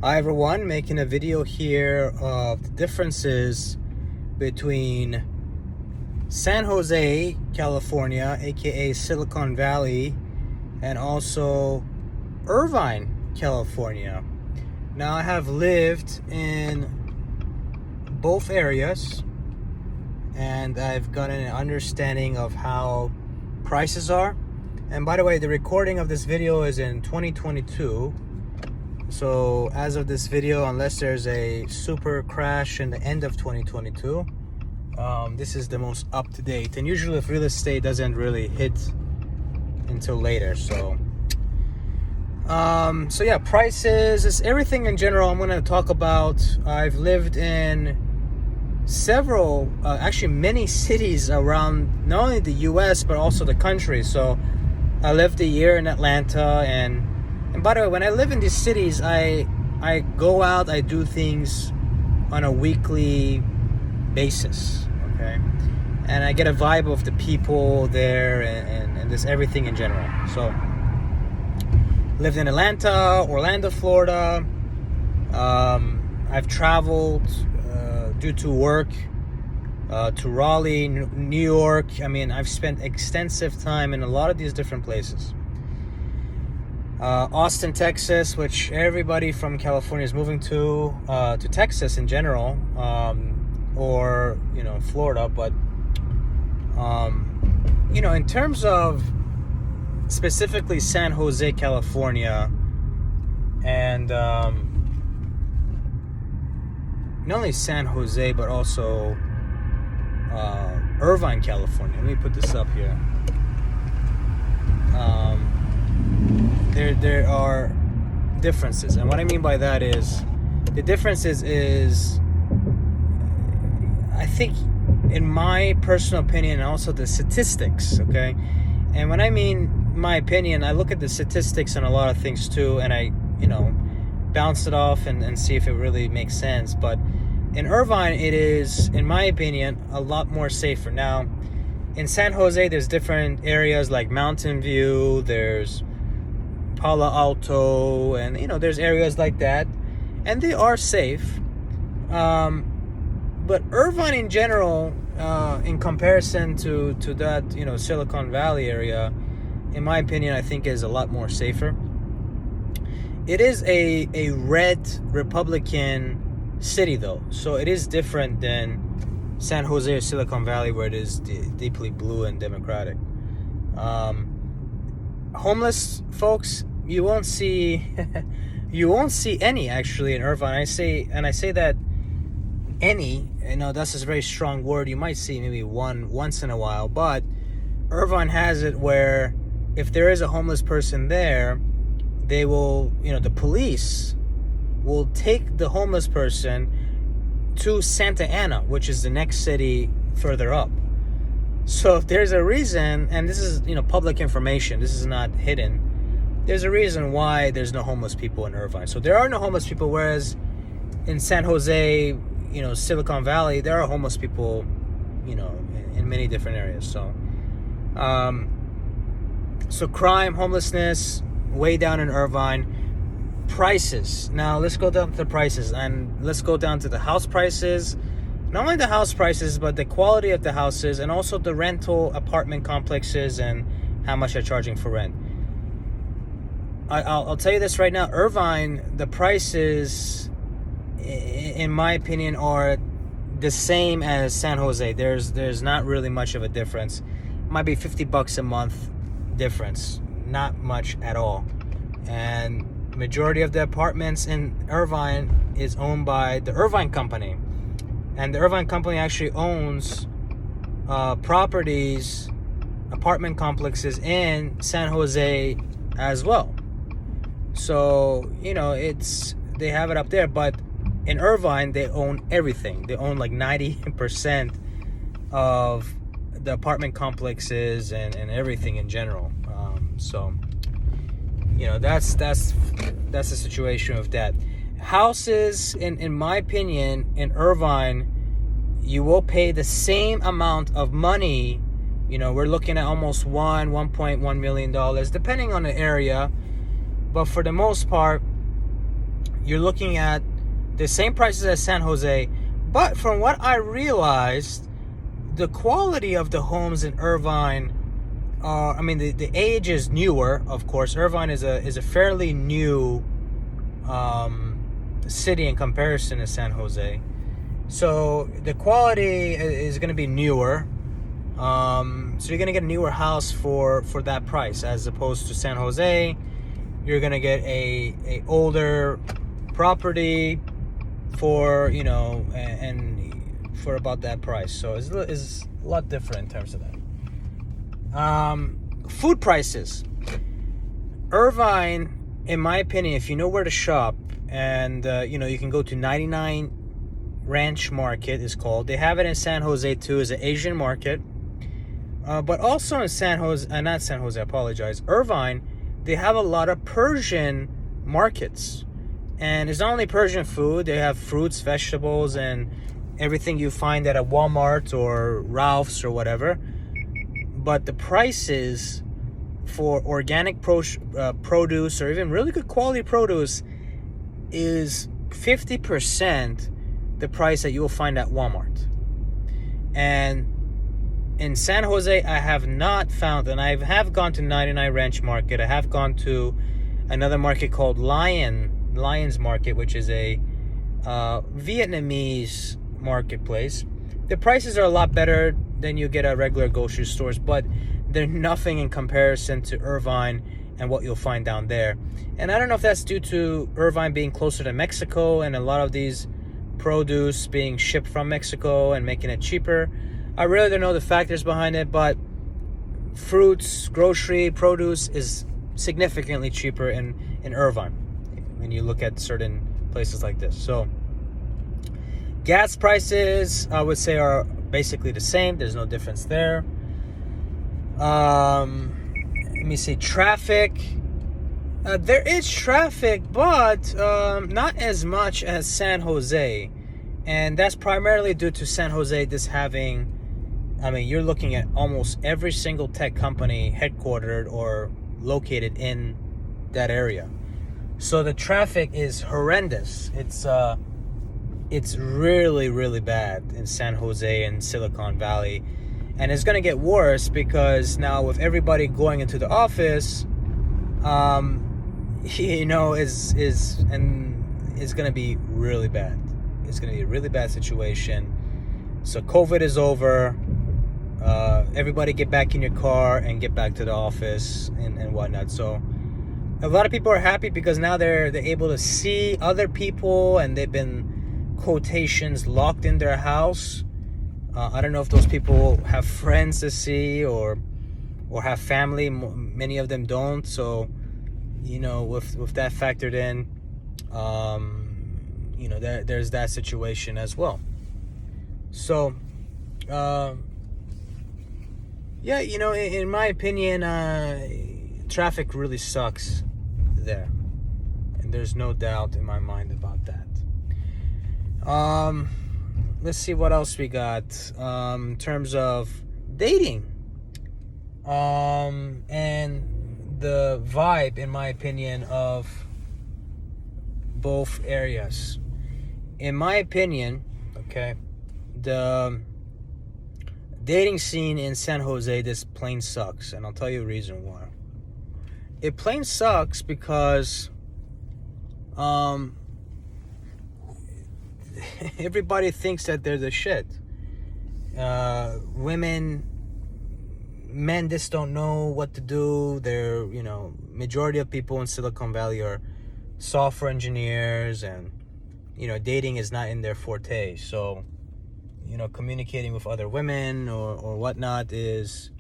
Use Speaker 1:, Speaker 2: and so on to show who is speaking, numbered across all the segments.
Speaker 1: Hi everyone, making a video here of the differences between San Jose, California, aka Silicon Valley, and also Irvine, California. Now I have lived in both areas and I've gotten an understanding of how prices are. And by the way, the recording of this video is in 2022. So as of this video, unless there's a super crash in the end of 2022, this is the most up-to-date. And usually if real estate doesn't really hit until later. So yeah, prices is everything in general I'm going to talk about. I've lived in several, actually many cities around not only the US but also the country. So I lived a year in Atlanta, and by the way, when I live in these cities, I go out, I do things on a weekly basis, okay? And I get a vibe of the people there and just everything in general. So, lived in Atlanta, Orlando, Florida. I've traveled due to work to Raleigh, New York. I mean, I've spent extensive time in a lot of these different places. Austin, Texas, which everybody from California is moving to Texas in general, or Florida. But in terms of specifically San Jose, California, and not only San Jose but also Irvine, California. Let me put this up here. There are differences, and what I mean by that is the differences is I think, in my personal opinion, and also the statistics, okay? And when I mean my opinion, I look at the statistics on a lot of things too, and I bounce it off and see if it really makes sense. But in Irvine, it is, in my opinion, a lot more safer. Now, in San Jose, there's different areas like Mountain View, there's Palo Alto, and there's areas like that, and they are safe. But Irvine in general, in comparison to that Silicon Valley area, in my opinion, I think is a lot more safer. It is a red Republican city though, so it is different than San Jose or Silicon Valley, where it is deeply blue and democratic. Homeless folks, you won't see any actually in Irvine. I say that any, that's a very strong word. You might see maybe one once in a while, but Irvine has it where if there is a homeless person there, they will, the police will take the homeless person to Santa Ana, which is the next city further up. So if there's a reason, and this is public information, this is not hidden, there's a reason why there's no homeless people in Irvine. So there are no homeless people, whereas in San Jose, Silicon Valley, there are homeless people, in many different areas. So so crime, homelessness, way down in Irvine. Prices. Now let's go down to the prices, and let's go down to the house prices. Not only the house prices, but the quality of the houses, and also the rental apartment complexes and how much they're charging for rent. I'll tell you this right now. Irvine, the prices, in my opinion, are the same as San Jose. There's not really much of a difference. Might be $50 a month difference. Not much at all. And majority of the apartments in Irvine is owned by the Irvine company. And the Irvine company actually owns properties, apartment complexes in San Jose as well. So, they have it up there. But in Irvine, they own everything. They own like 90% of the apartment complexes and everything in general. So, that's the situation of that. Houses, in my opinion, in Irvine, you will pay the same amount of money. We're looking at almost $1.1 million, depending on the area. But for the most part, you're looking at the same prices as San Jose, but from what I realized, the quality of the homes in Irvine are, I mean, the age is newer, of course. Irvine is a fairly new city in comparison to San Jose. So the quality is going to be newer. So you're going to get a newer house for that price, as opposed to San Jose. You're going to get a older property for, you know, and for about that price. So it's a lot different in terms of that. Food prices. Irvine, in my opinion, if you know where to shop, and you know, you can go to 99 Ranch Market is called. They have it in San Jose too. It's an Asian market. But also in San Jose, not San Jose, I apologize, Irvine, they have a lot of Persian markets. And it's not only Persian food, they have fruits, vegetables, and everything you find at a Walmart or Ralph's or whatever. But the prices for organic produce, or even really good quality produce, is 50% the price that you will find at Walmart. And in San Jose, I have not found, and I have gone to 99 Ranch Market. I have gone to another market called Lion's Market, which is a Vietnamese marketplace. The prices are a lot better than you get at regular grocery stores, but they're nothing in comparison to Irvine and what you'll find down there. And I don't know if that's due to Irvine being closer to Mexico and a lot of these produce being shipped from Mexico and making it cheaper. I really don't know the factors behind it, but fruits, grocery, produce is significantly cheaper in Irvine when you look at certain places like this. So gas prices, I would say, are basically the same. There's no difference there. Let me see. Traffic. There is traffic, but not as much as San Jose. And that's primarily due to San Jose just having, I mean, you're looking at almost every single tech company headquartered or located in that area. So the traffic is horrendous. It's really, really bad in San Jose and Silicon Valley. And it's going to get worse because now with everybody going into the office, you know, it's going to be really bad. It's going to be a really bad situation. So COVID is over. Everybody get back in your car and get back to the office and whatnot. So a lot of people are happy because now they're able to see other people, and they've been, quotations, locked in their house. I don't know if those people have friends to see or have family. Many of them don't. So, you know, with that factored in, you know, there's that situation as well. So, yeah, you know, in my opinion, traffic really sucks there. And there's no doubt in my mind about that. Let's see what else we got in terms of dating. And the vibe, in my opinion, of both areas. In my opinion, okay, the dating scene in San Jose just plain sucks, and I'll tell you a reason why. It plain sucks because everybody thinks that they're the shit. Men just don't know what to do. They're, you know, majority of people in Silicon Valley are software engineers, and, you know, dating is not in their forte. So, you know, communicating with other women or whatnot is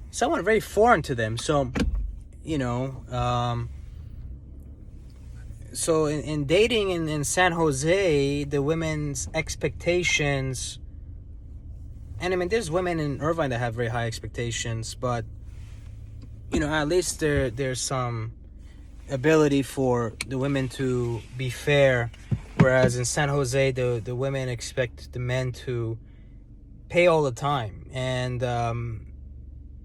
Speaker 1: somewhat very foreign to them. So, you know, so in dating in San Jose, the women's expectations, and I mean, there's women in Irvine that have very high expectations, but, you know, at least there's some ability for the women to be fair, whereas in San Jose, the women expect the men to pay all the time. And,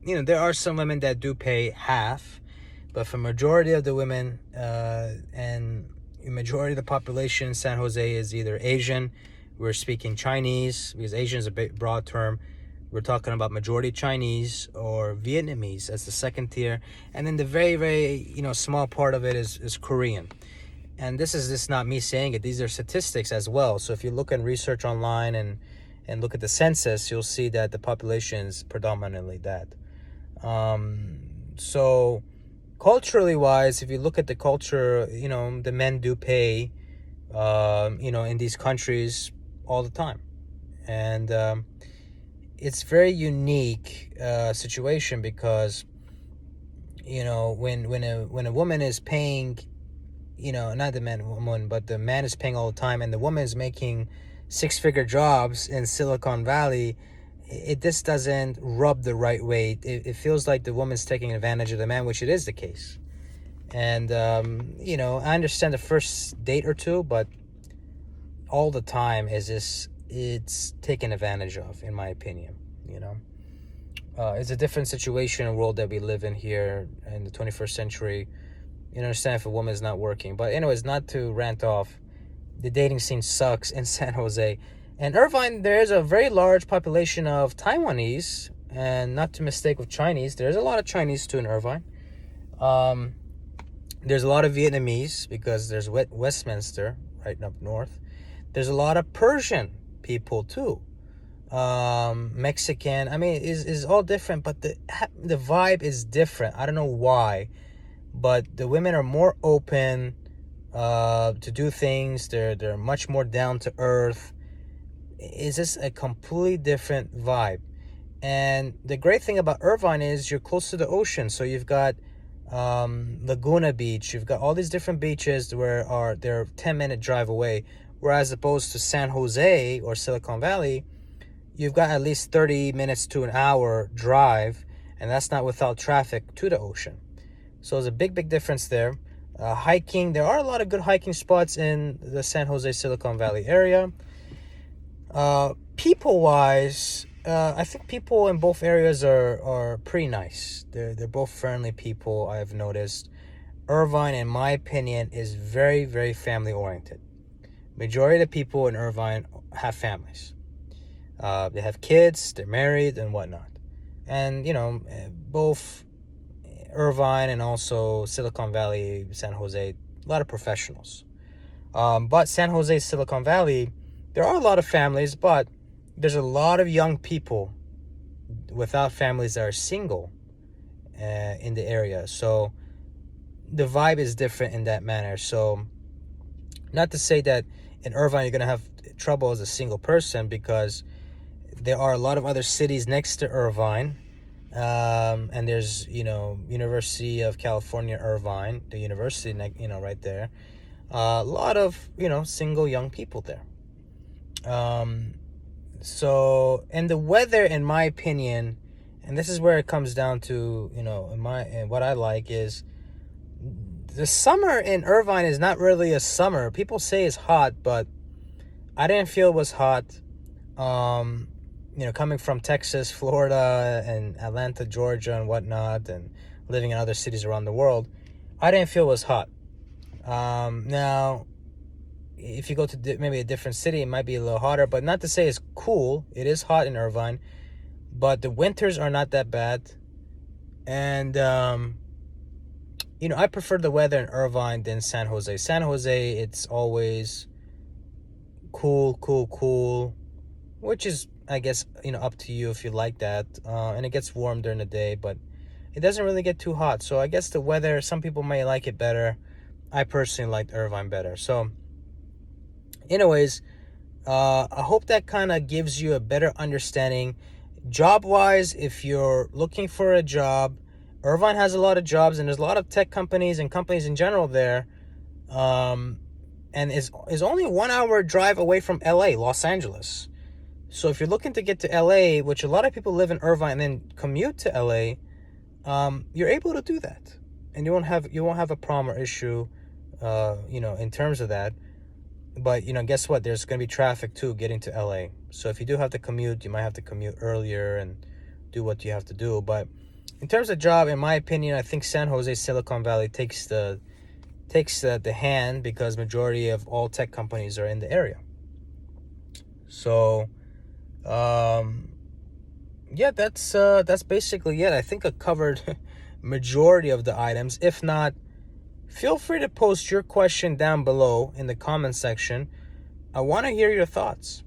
Speaker 1: you know, there are some women that do pay half, but for majority of the women, and, the majority of the population in San Jose is either Asian, we're speaking Chinese, because Asian is a bit broad term. We're talking about majority Chinese, or Vietnamese as the second tier. And then the very, very, small part of it is Korean. And this is just not me saying it. These are statistics as well. So if you look and research online and look at the census, you'll see that the population is predominantly that. So culturally wise, if you look at the culture, the men do pay, in these countries all the time. And it's very unique situation, because when a woman is paying, not the woman, but the man is paying all the time, and the woman is making six-figure jobs in Silicon Valley, it just doesn't rub the right way. It feels like the woman's taking advantage of the man, which it is the case. And I understand the first date or two, but all the time it's taken advantage of, in my opinion. It's a different situation and world that we live in here in the 21st century. You understand if a woman is not working. But anyways, not to rant off, the dating scene sucks in San Jose. And Irvine, there is a very large population of Taiwanese, and not to mistake with Chinese. There's a lot of Chinese too in Irvine. There's a lot of Vietnamese, because there's Westminster right up north. There's a lot of Persian people too. Mexican. I mean, is all different, but the vibe is different. I don't know why, but the women are more open to do things. They're much more down to earth. It's just a completely different vibe. And the great thing about Irvine is you're close to the ocean, so you've got Laguna Beach. You've got all these different beaches they're 10-minute drive away. Whereas opposed to San Jose or Silicon Valley, you've got at least 30 minutes to an hour drive, and that's not without traffic to the ocean. So there's a big, big difference there. Hiking, there are a lot of good hiking spots in the San Jose, Silicon Valley area. People-wise, I think people in both areas are pretty nice. They're both friendly people, I've noticed. Irvine, in my opinion, is very, very family-oriented. Majority of the people in Irvine have families. They have kids, they're married, and whatnot. And, both Irvine and also Silicon Valley, San Jose, a lot of professionals. But San Jose, Silicon Valley, there are a lot of families, but there's a lot of young people without families that are single in the area. So the vibe is different in that manner. So not to say that in Irvine you're going to have trouble as a single person, because there are a lot of other cities next to Irvine. And there's, University of California, Irvine, the university, right there. A lot of, single young people there. So, and the weather, in my opinion, and this is where it comes down to, what I like is the summer in Irvine is not really a summer. People say it's hot, but I didn't feel it was hot. Coming from Texas, Florida, and Atlanta, Georgia, and whatnot, and living in other cities around the world, I didn't feel it was hot. Now, if you go to maybe a different city, it might be a little hotter, but not to say it's cool. It is hot in Irvine, but the winters are not that bad. And, I prefer the weather in Irvine than San Jose. San Jose, it's always cool, which is, I guess, up to you if you like that. And it gets warm during the day, but it doesn't really get too hot. So I guess the weather, some people may like it better. I personally liked Irvine better. So anyways, I hope that kind of gives you a better understanding. Job-wise, if you're looking for a job, Irvine has a lot of jobs, and there's a lot of tech companies and companies in general there. And is only 1 hour drive away from LA, Los Angeles. So if you're looking to get to LA, which a lot of people live in Irvine and then commute to LA, you're able to do that, and you won't have a problem or issue, in terms of that. But guess what? There's going to be traffic too getting to LA. So if you do have to commute, you might have to commute earlier and do what you have to do. But in terms of job, in my opinion, I think San Jose, Silicon Valley takes the takes the hand because majority of all tech companies are in the area. So yeah, that's basically it. I think I covered majority of the items. If not, feel free to post your question down below in the comment section. I want to hear your thoughts.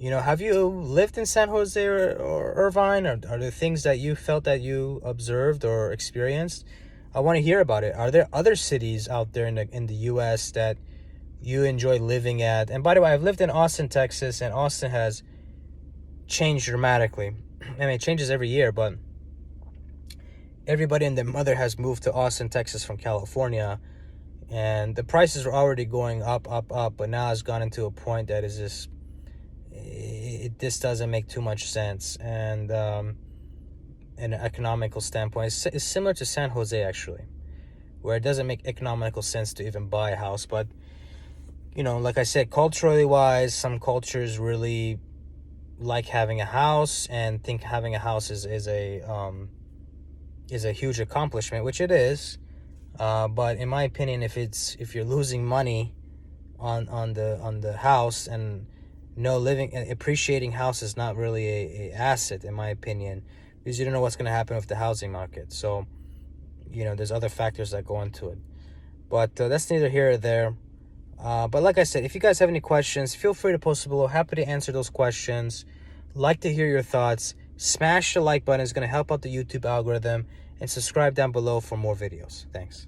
Speaker 1: Have you lived in San Jose or Irvine? Are there things that you felt that you observed or experienced? I want to hear about it. Are there other cities out there in the U.S. that you enjoy living at? And by the way, I've lived in Austin, Texas, and Austin has changed dramatically. I mean, it changes every year, but everybody and their mother has moved to Austin, Texas from California, and the prices were already going up, but now it's gone into a point that is just, this doesn't make too much sense. And in an economical standpoint, it's similar to San Jose, actually, where it doesn't make economical sense to even buy a house. But, like I said, culturally wise, some cultures really like having a house and think having a house is a huge accomplishment, which it is. But in my opinion, if you're losing money on the house, and appreciating house is not really a asset, in my opinion, because you don't know what's going to happen with the housing market. So, there's other factors that go into it. But that's neither here or there. But like I said, if you guys have any questions, feel free to post below. Happy to answer those questions. Like to hear your thoughts. Smash the like button. It's going to help out the YouTube algorithm. And subscribe down below for more videos. Thanks.